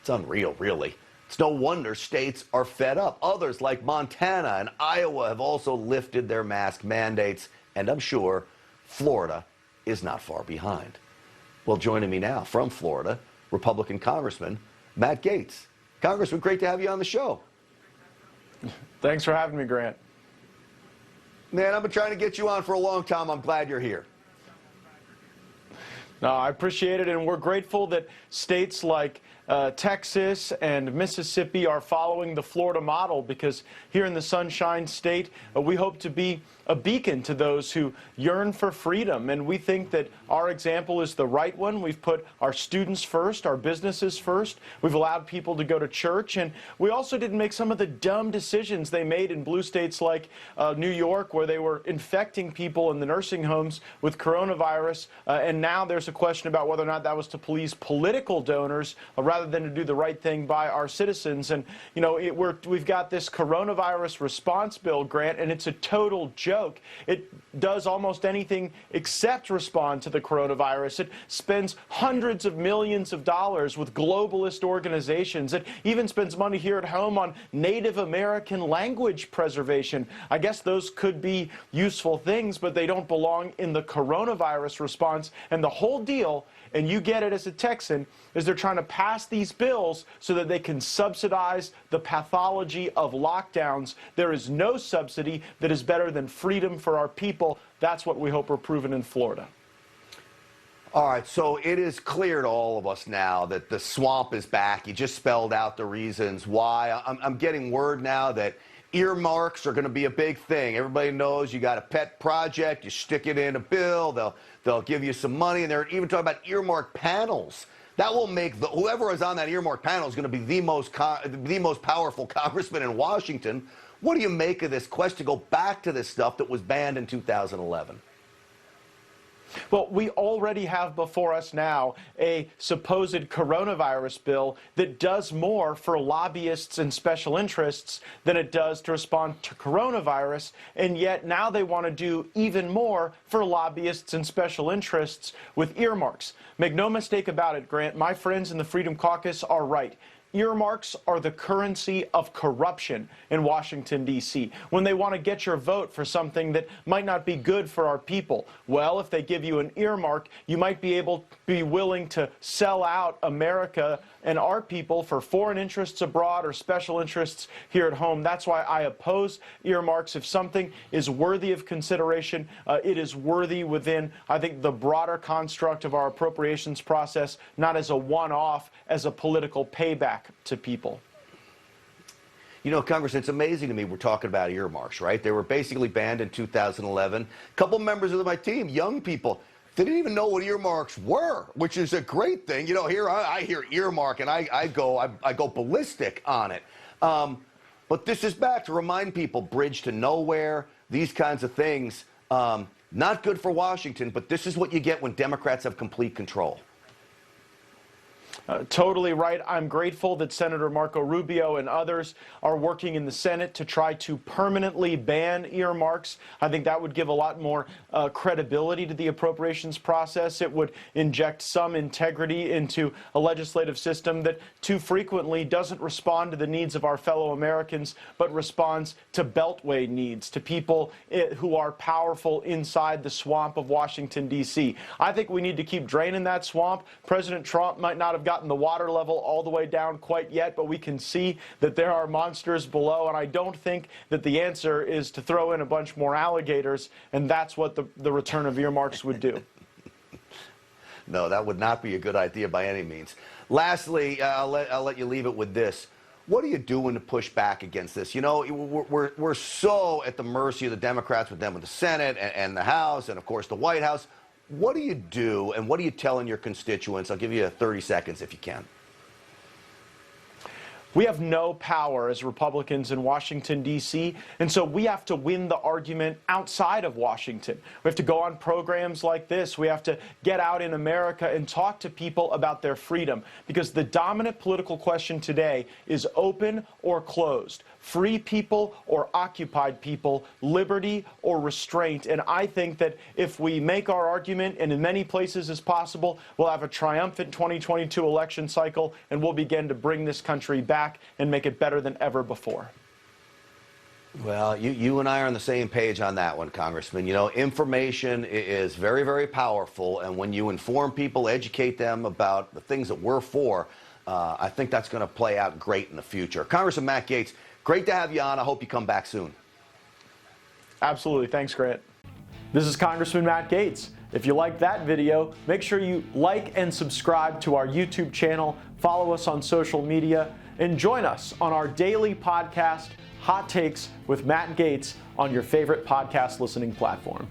It's unreal, really. It's no wonder states are fed up. Others, like Montana and Iowa, have also lifted their mask mandates, and I'm sure Florida is not far behind. Well, joining me now from Florida, Republican Congressman Matt Gaetz. Congressman, great to have you on the show. Thanks for having me, Grant. Man, I've been trying to get you on for a long time. I'm glad you're here. No, I appreciate it, and we're grateful that states like Texas and Mississippi are following the Florida model, because here in the Sunshine State, we hope to be a beacon to those who yearn for freedom, and we think that our example is the right one. We've put our students first, our businesses first. We've allowed people to go to church, and we also didn't make some of the dumb decisions they made in blue states like New York, where they were infecting people in the nursing homes with coronavirus, and now there's a question about whether or not that was to please political donors rather than to do the right thing by our citizens. And, you know, we've got this coronavirus response bill, Grant, and it's a total joke. It does almost anything except respond to the coronavirus. It spends hundreds of millions of dollars with globalist organizations. It even spends money here at home on Native American language preservation. I guess those could be useful things, but they don't belong in the coronavirus response. And the whole deal, and you get it as a Texan, is they're trying to pass these bills so that they can subsidize the pathology of lockdowns. There is no subsidy that is better than freedom for our people. That's what we hope we're proving in Florida. All right, so it is clear to all of us now that the swamp is back. You just spelled out the reasons why. I'm getting word now that earmarks are going to be a big thing. Everybody knows you got a pet project, you stick it in a bill, they'll give you some money, and they're even talking about earmark panels. That will make whoever is on that earmark panel is going to be the most powerful congressman in Washington. What do you make of this quest to go back to this stuff that was banned in 2011? Well, we already have before us now a supposed coronavirus bill that does more for lobbyists and special interests than it does to respond to coronavirus, and yet now they want to do even more for lobbyists and special interests with earmarks. Make no mistake about it, Grant, my friends in the Freedom Caucus are right. Earmarks are the currency of corruption in Washington, D.C. When they want to get your vote for something that might not be good for our people, well, if they give you an earmark, you might be willing to sell out America and our people for foreign interests abroad or special interests here at home. That's why I oppose earmarks. If something is worthy of consideration, it is worthy within, I think, the broader construct of our appropriations process, not as a one-off, as a political payback to people. You know, Congressman, it's amazing to me we're talking about earmarks, right? They were basically banned in 2011. A couple members of my team, young people, they didn't even know what earmarks were, which is a great thing. You know, here I hear earmark and I go ballistic on it. But this is back to remind people, bridge to nowhere, these kinds of things, not good for Washington, but this is what you get when Democrats have complete control. Totally right. I'm grateful that Senator Marco Rubio and others are working in the Senate to try to permanently ban earmarks. I think that would give a lot more credibility to the appropriations process. It would inject some integrity into a legislative system that too frequently doesn't respond to the needs of our fellow Americans, but responds to beltway needs, to people who are powerful inside the swamp of Washington, D.C. I think we need to keep draining that swamp. President Trump might not have gotten the water level all the way down quite yet, but we can see that there are monsters below, and I don't think that the answer is to throw in a bunch more alligators, and that's what the return of earmarks would do. No, that would not be a good idea by any means. Lastly, I'll let you leave it with this. What are you doing to push back against this? You know, we're so at the mercy of the Democrats with them with the Senate and the House and, of course, the White House. What do you do, and what are you telling your constituents? I'll give you 30 seconds if you can. We have no power as Republicans in Washington, D.C., and so we have to win the argument outside of Washington. We have to go on programs like this. We have to get out in America and talk to people about their freedom, because the dominant political question today is open or closed, free people or occupied people, liberty or restraint. And I think that if we make our argument, and in many places as possible, we'll have a triumphant 2022 election cycle, and we'll begin to bring this country back and make it better than ever before. Well, you and I are on the same page on that one, Congressman. You know, information is very, very powerful, and when you inform people, educate them about the things that we're for, I think that's going to play out great in the future. Congressman Matt Gaetz, great to have you on. I hope you come back soon. Absolutely. Thanks, Grant. This is Congressman Matt Gaetz. If you liked that video, make sure you like and subscribe to our YouTube channel, follow us on social media, and join us on our daily podcast, Hot Takes with Matt Gaetz, on your favorite podcast listening platform.